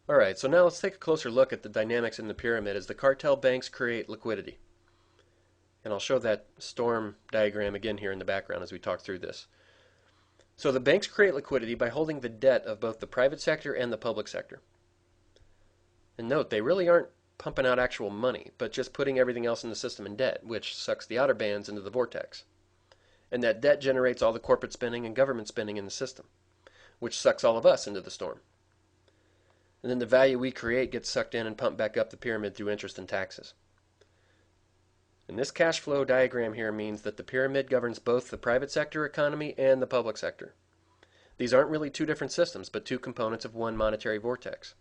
Alright, so now let's take a closer look at the dynamics in the pyramid as the cartel banks create liquidity. And I'll show that storm diagram again here in the background as we talk through this. So the banks create liquidity by holding the debt of both the private sector and the public sector. And note, they really aren't pumping out actual money, but just putting everything else in the system in debt, which sucks the outer bands into the vortex. And that debt generates all the corporate spending and government spending in the system, which sucks all of us into the storm. And then the value we create gets sucked in and pumped back up the pyramid through interest and taxes. And this cash flow diagram here means that the pyramid governs both the private sector economy and the public sector. These aren't really two different systems, but two components of one monetary vortex,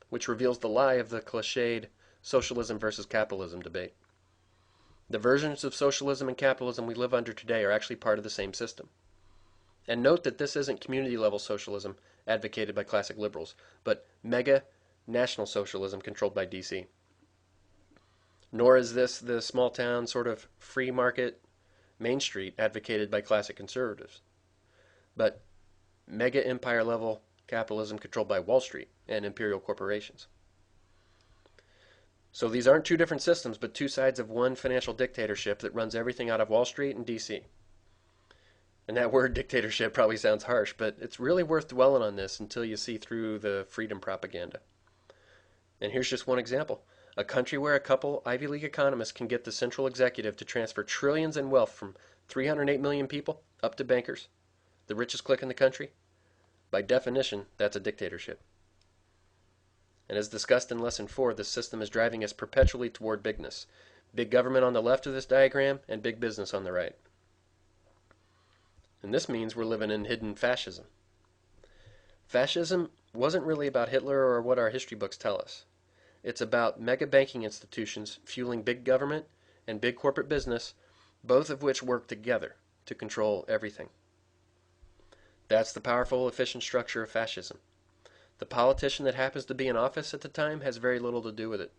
which reveals the lie of the cliched socialism versus capitalism debate. The versions of socialism and capitalism we live under today are actually part of the same system. And note that this isn't community-level socialism advocated by classic liberals, but mega national socialism controlled by DC. Nor is this the small-town sort of free market Main Street advocated by classic conservatives, but mega empire-level capitalism controlled by Wall Street and imperial corporations. So these aren't two different systems, but two sides of one financial dictatorship that runs everything out of Wall Street and DC. And that word dictatorship probably sounds harsh, but it's really worth dwelling on this until you see through the freedom propaganda. And here's just one example. A country where a couple Ivy League economists can get the central executive to transfer trillions in wealth from 308 million people up to bankers, the richest clique in the country. By definition, that's a dictatorship. And as discussed in Lesson 4, this system is driving us perpetually toward bigness. Big government on the left of this diagram and big business on the right. And this means we're living in hidden fascism. Fascism wasn't really about Hitler or what our history books tell us. It's about mega banking institutions fueling big government and big corporate business, both of which work together to control everything. That's the powerful, efficient structure of fascism. The politician that happens to be in office at the time has very little to do with it.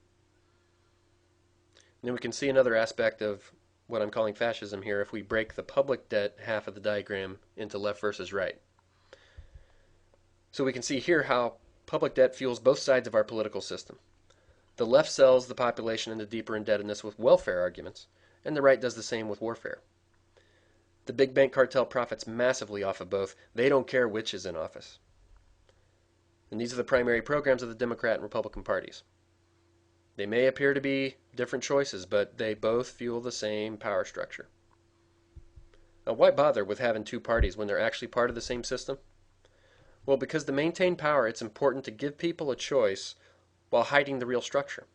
And then we can see another aspect of what I'm calling fascism here if we break the public debt half of the diagram into left versus right. So we can see here how public debt fuels both sides of our political system. The left sells the population into deeper indebtedness with welfare arguments, and the right does the same with warfare. The big bank cartel profits massively off of both. They don't care which is in office. And these are the primary programs of the Democrat and Republican parties. They may appear to be different choices, but they both fuel the same power structure. Now, why bother with having two parties when they're actually part of the same system? Well, because to maintain power, it's important to give people a choice while hiding the real structure.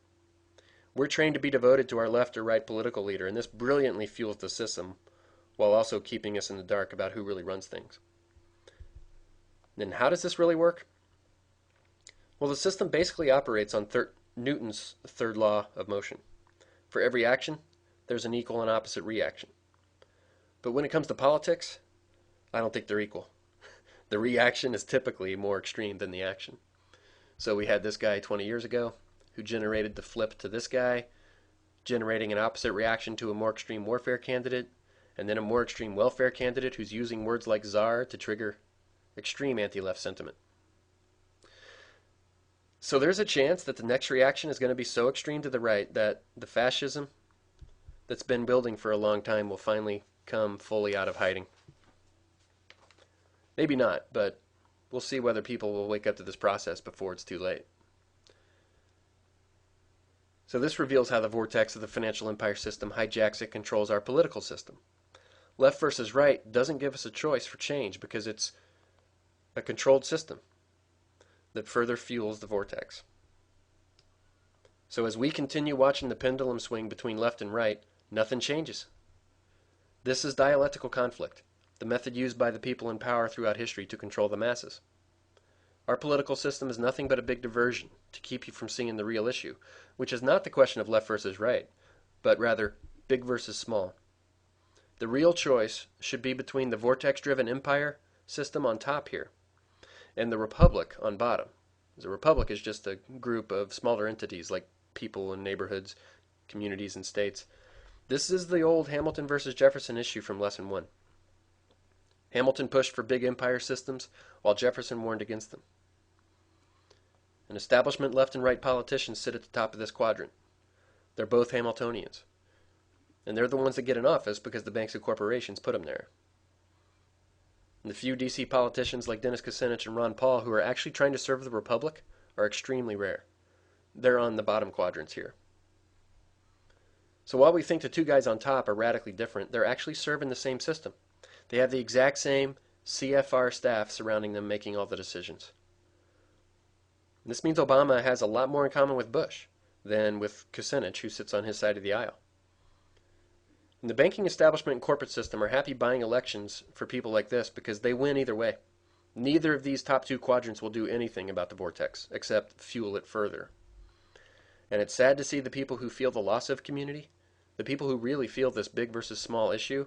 We're trained to be devoted to our left or right political leader, and this brilliantly fuels the system while also keeping us in the dark about who really runs things. Then how does this really work? Well, the system basically operates on Newton's third law of motion. For every action, there's an equal and opposite reaction. But when it comes to politics, I don't think they're equal. The reaction is typically more extreme than the action. So we had this guy 20 years ago who generated the flip to this guy, generating an opposite reaction to a more extreme warfare candidate, and then a more extreme welfare candidate who's using words like czar to trigger extreme anti-left sentiment. So there's a chance that the next reaction is going to be so extreme to the right that the fascism that's been building for a long time will finally come fully out of hiding. Maybe not, but we'll see whether people will wake up to this process before it's too late. So this reveals how the vortex of the financial empire system hijacks and controls our political system. Left versus right doesn't give us a choice for change because it's a controlled system that further fuels the vortex. So as we continue watching the pendulum swing between left and right, nothing changes. This is dialectical conflict, the method used by the people in power throughout history to control the masses. Our political system is nothing but a big diversion to keep you from seeing the real issue, which is not the question of left versus right, but rather big versus small. The real choice should be between the vortex-driven empire system on top here and the republic on bottom. The republic is just a group of smaller entities like people and neighborhoods, communities and states. This is the old Hamilton versus Jefferson issue from Lesson 1. Hamilton pushed for big empire systems while Jefferson warned against them. And establishment left and right politicians sit at the top of this quadrant. They're both Hamiltonians. And they're the ones that get in office because the banks and corporations put them there. And the few DC politicians like Dennis Kucinich and Ron Paul who are actually trying to serve the Republic are extremely rare. They're on the bottom quadrants here. So while we think the two guys on top are radically different, they're actually serving the same system. They have the exact same CFR staff surrounding them making all the decisions. This means Obama has a lot more in common with Bush than with Kucinich, who sits on his side of the aisle. And the banking establishment and corporate system are happy buying elections for people like this because they win either way. Neither of these top two quadrants will do anything about the vortex except fuel it further. And it's sad to see the people who feel the loss of community, the people who really feel this big versus small issue,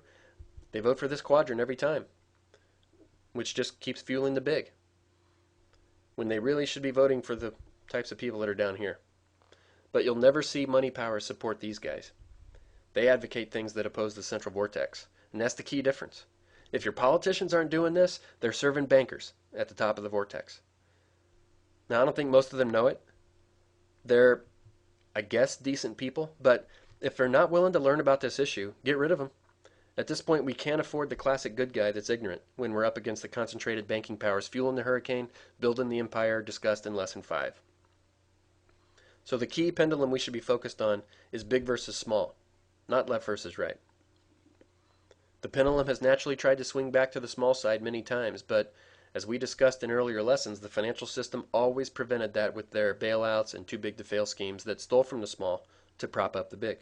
they vote for this quadrant every time, which just keeps fueling the big, when they really should be voting for the types of people that are down here. But you'll never see money power support these guys. They advocate things that oppose the central vortex, and that's the key difference. If your politicians aren't doing this, they're serving bankers at the top of the vortex. Now, I don't think most of them know it. They're, I guess, decent people, but if they're not willing to learn about this issue, get rid of them. At this point, we can't afford the classic good guy that's ignorant when we're up against the concentrated banking powers fueling the hurricane, building the empire discussed in Lesson 5. So the key pendulum we should be focused on is big versus small, not left versus right. The pendulum has naturally tried to swing back to the small side many times, but as we discussed in earlier lessons, the financial system always prevented that with their bailouts and too big to fail schemes that stole from the small to prop up the big.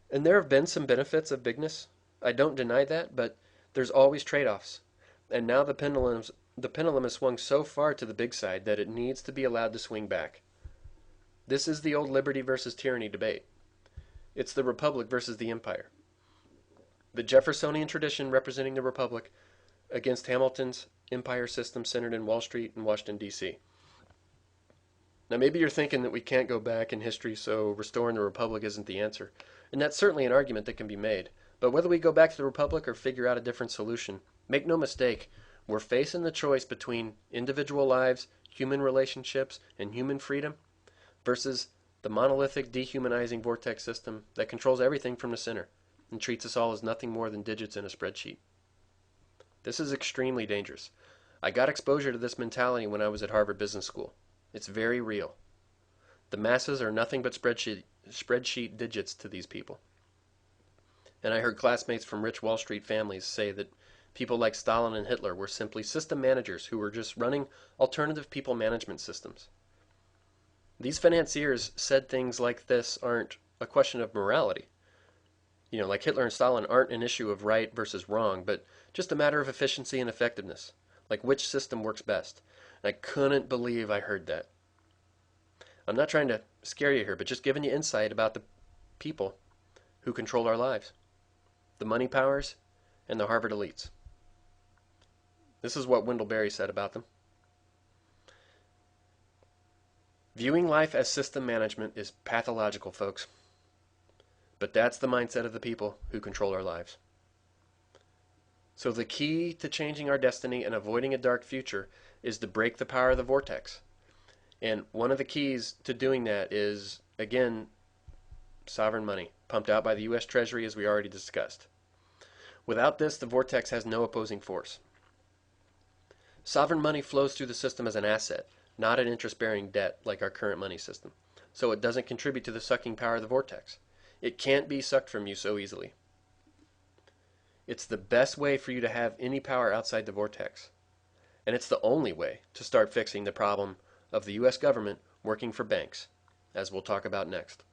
And there have been some benefits of bigness. I don't deny that, but there's always trade-offs. And now the pendulum has swung so far to the big side that it needs to be allowed to swing back. This is the old liberty versus tyranny debate. It's the republic versus the empire. The Jeffersonian tradition representing the republic against Hamilton's empire system centered in Wall Street and Washington, D.C. Now maybe you're thinking that we can't go back in history, so restoring the republic isn't the answer. And that's certainly an argument that can be made. But whether we go back to the republic or figure out a different solution, make no mistake, we're facing the choice between individual lives, human relationships, and human freedom versus the monolithic, dehumanizing vortex system that controls everything from the center and treats us all as nothing more than digits in a spreadsheet. This is extremely dangerous. I got exposure to this mentality when I was at Harvard Business School. It's very real. The masses are nothing but spreadsheet digits to these people. And I heard classmates from rich Wall Street families say that people like Stalin and Hitler were simply system managers who were just running alternative people management systems. These financiers said things like this aren't a question of morality. You know, like Hitler and Stalin aren't an issue of right versus wrong, but just a matter of efficiency and effectiveness, like which system works best. And I couldn't believe I heard that. I'm not trying to scare you here, but just giving you insight about the people who control our lives. The money powers and the Harvard elites. This is what Wendell Berry said about them. Viewing life as system management is pathological, folks. But that's the mindset of the people who control our lives. So the key to changing our destiny and avoiding a dark future is to break the power of the vortex. And one of the keys to doing that is, again, sovereign money, pumped out by the U.S. Treasury, as we already discussed. Without this, the vortex has no opposing force. Sovereign money flows through the system as an asset, not an interest-bearing debt like our current money system. So it doesn't contribute to the sucking power of the vortex. It can't be sucked from you so easily. It's the best way for you to have any power outside the vortex. And it's the only way to start fixing the problem of the U.S. government working for banks, as we'll talk about next.